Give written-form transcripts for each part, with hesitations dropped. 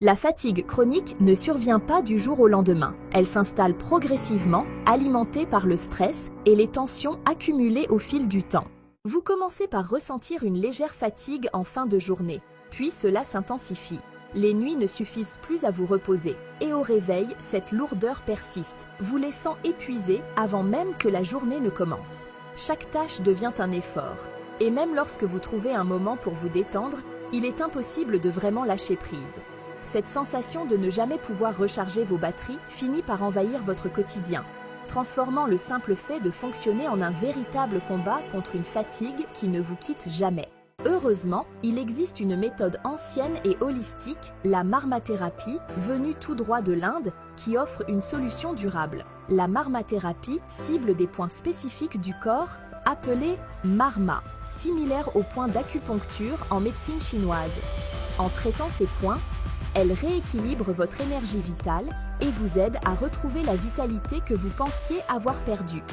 La fatigue chronique ne survient pas du jour au lendemain. Elle s'installe progressivement, alimentée par le stress et les tensions accumulées au fil du temps. Vous commencez par ressentir une légère fatigue en fin de journée, puis cela s'intensifie. Les nuits ne suffisent plus à vous reposer, et au réveil, cette lourdeur persiste, vous laissant épuisé avant même que la journée ne commence. Chaque tâche devient un effort, et même lorsque vous trouvez un moment pour vous détendre, il est impossible de vraiment lâcher prise. Cette sensation de ne jamais pouvoir recharger vos batteries finit par envahir votre quotidien, transformant le simple fait de fonctionner en un véritable combat contre une fatigue qui ne vous quitte jamais. Heureusement, il existe une méthode ancienne et holistique, la marmathérapie, venue tout droit de l'Inde, qui offre une solution durable. La marmathérapie cible des points spécifiques du corps, appelés marma, similaires aux points d'acupuncture en médecine chinoise. En traitant ces points, elle rééquilibre votre énergie vitale et vous aide à retrouver la vitalité que vous pensiez avoir perdue.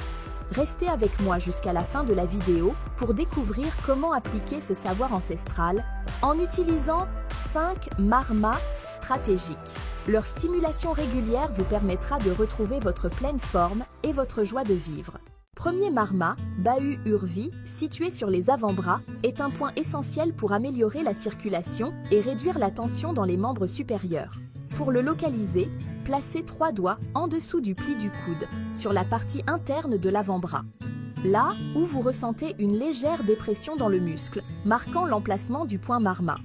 Restez avec moi jusqu'à la fin de la vidéo pour découvrir comment appliquer ce savoir ancestral en utilisant 5 marmas stratégiques. Leur stimulation régulière vous permettra de retrouver votre pleine forme et votre joie de vivre. Premier marma, Bahu Urvi, situé sur les avant-bras, est un point essentiel pour améliorer la circulation et réduire la tension dans les membres supérieurs. Pour le localiser, placez 3 doigts en dessous du pli du coude, sur la partie interne de l'avant-bras. Là où vous ressentez une légère dépression dans le muscle, marquant l'emplacement du point marma.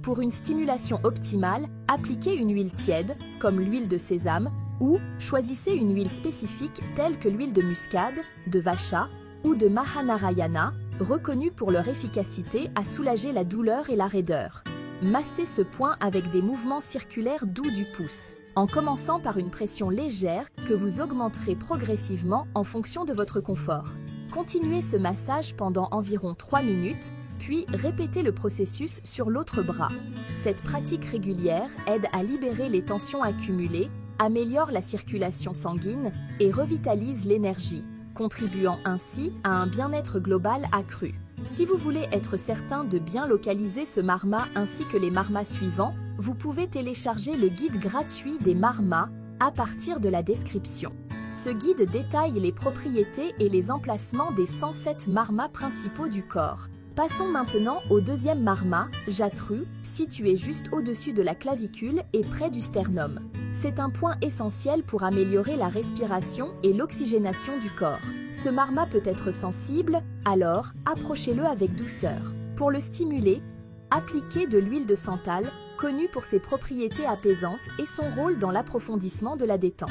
Pour une stimulation optimale, appliquez une huile tiède, comme l'huile de sésame, ou choisissez une huile spécifique telle que l'huile de muscade, de vacha ou de mahanarayana, reconnue pour leur efficacité à soulager la douleur et la raideur. Massez ce point avec des mouvements circulaires doux du pouce, en commençant par une pression légère que vous augmenterez progressivement en fonction de votre confort. Continuez ce massage pendant environ 3 minutes, puis répétez le processus sur l'autre bras. Cette pratique régulière aide à libérer les tensions accumulées, améliore la circulation sanguine et revitalise l'énergie, contribuant ainsi à un bien-être global accru. Si vous voulez être certain de bien localiser ce marma ainsi que les marmas suivants, vous pouvez télécharger le guide gratuit des marmas à partir de la description. Ce guide détaille les propriétés et les emplacements des 107 marmas principaux du corps. Passons maintenant au deuxième marma, Jatru, situé juste au-dessus de la clavicule et près du sternum. C'est un point essentiel pour améliorer la respiration et l'oxygénation du corps. Ce marma peut être sensible, alors approchez-le avec douceur. Pour le stimuler, appliquez de l'huile de santal, connue pour ses propriétés apaisantes et son rôle dans l'approfondissement de la détente.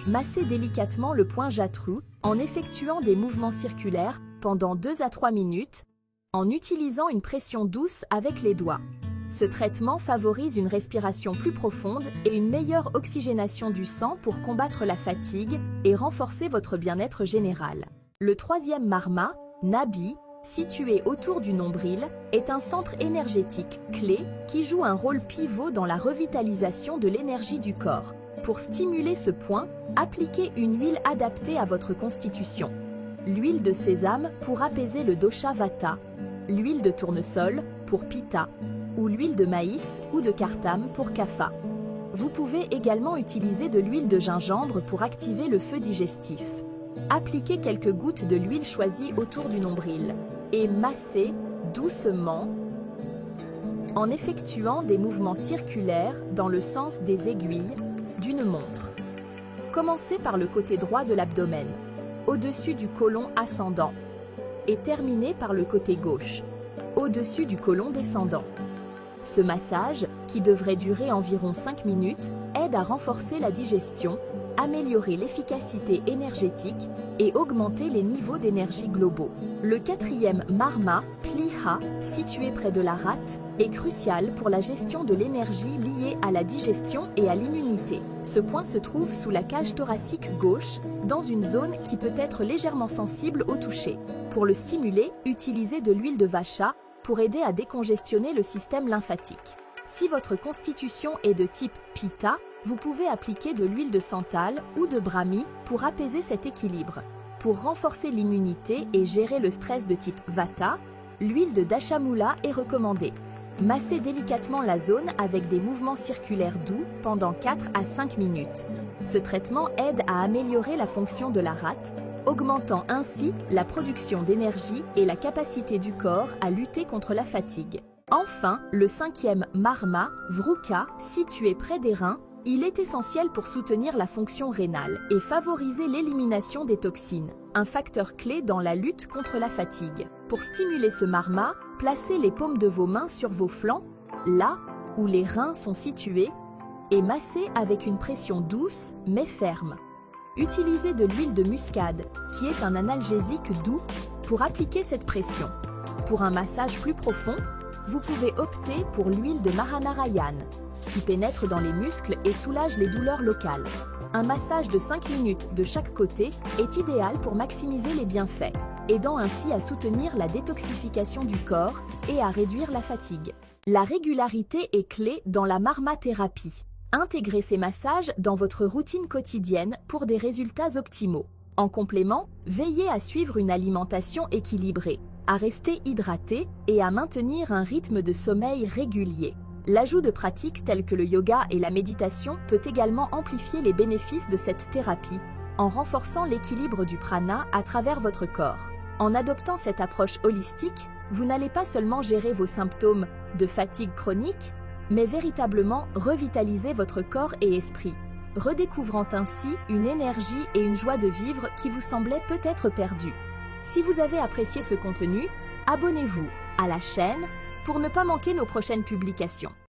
Massez délicatement le point Jatru en effectuant des mouvements circulaires pendant 2 à 3 minutes, en utilisant une pression douce avec les doigts. Ce traitement favorise une respiration plus profonde et une meilleure oxygénation du sang pour combattre la fatigue et renforcer votre bien-être général. Le troisième marma, Nabi, situé autour du nombril, est un centre énergétique clé qui joue un rôle pivot dans la revitalisation de l'énergie du corps. Pour stimuler ce point, appliquez une huile adaptée à votre constitution. L'huile de sésame pour apaiser le dosha vata, l'huile de tournesol pour pitta, ou l'huile de maïs ou de kartam pour kapha. Vous pouvez également utiliser de l'huile de gingembre pour activer le feu digestif. Appliquez quelques gouttes de l'huile choisie autour du nombril et massez doucement en effectuant des mouvements circulaires dans le sens des aiguilles d'une montre. Commencez par le côté droit de l'abdomen, au-dessus du côlon ascendant, et terminez par le côté gauche, au-dessus du côlon descendant. Ce massage, qui devrait durer environ 5 minutes, aide à renforcer la digestion, améliorer l'efficacité énergétique et augmenter les niveaux d'énergie globaux. Le quatrième marma, Pliha, situé près de la rate, est crucial pour la gestion de l'énergie liée à la digestion et à l'immunité. Ce point se trouve sous la cage thoracique gauche, dans une zone qui peut être légèrement sensible au toucher. Pour le stimuler, utilisez de l'huile de vacha pour aider à décongestionner le système lymphatique. Si votre constitution est de type pitta, vous pouvez appliquer de l'huile de santal ou de brahmi pour apaiser cet équilibre. Pour renforcer l'immunité et gérer le stress de type vata, l'huile de dachamula est recommandée. Massez délicatement la zone avec des mouvements circulaires doux pendant 4 à 5 minutes. Ce traitement aide à améliorer la fonction de la rate, augmentant ainsi la production d'énergie et la capacité du corps à lutter contre la fatigue. Enfin, le 5e marma, vruka, situé près des reins, il est essentiel pour soutenir la fonction rénale et favoriser l'élimination des toxines, un facteur clé dans la lutte contre la fatigue. Pour stimuler ce marma, placez les paumes de vos mains sur vos flancs, là où les reins sont situés, et massez avec une pression douce mais ferme. Utilisez de l'huile de muscade, qui est un analgésique doux, pour appliquer cette pression. Pour un massage plus profond, vous pouvez opter pour l'huile de Mahanarayan, qui pénètre dans les muscles et soulage les douleurs locales. Un massage de 5 minutes de chaque côté est idéal pour maximiser les bienfaits, aidant ainsi à soutenir la détoxification du corps et à réduire la fatigue. La régularité est clé dans la marmathérapie. Intégrez ces massages dans votre routine quotidienne pour des résultats optimaux. En complément, veillez à suivre une alimentation équilibrée, à rester hydraté et à maintenir un rythme de sommeil régulier. L'ajout de pratiques telles que le yoga et la méditation peut également amplifier les bénéfices de cette thérapie en renforçant l'équilibre du prana à travers votre corps. En adoptant cette approche holistique, vous n'allez pas seulement gérer vos symptômes de fatigue chronique, mais véritablement revitaliser votre corps et esprit, redécouvrant ainsi une énergie et une joie de vivre qui vous semblaient peut-être perdues. Si vous avez apprécié ce contenu, abonnez-vous à la chaîne pour ne pas manquer nos prochaines publications.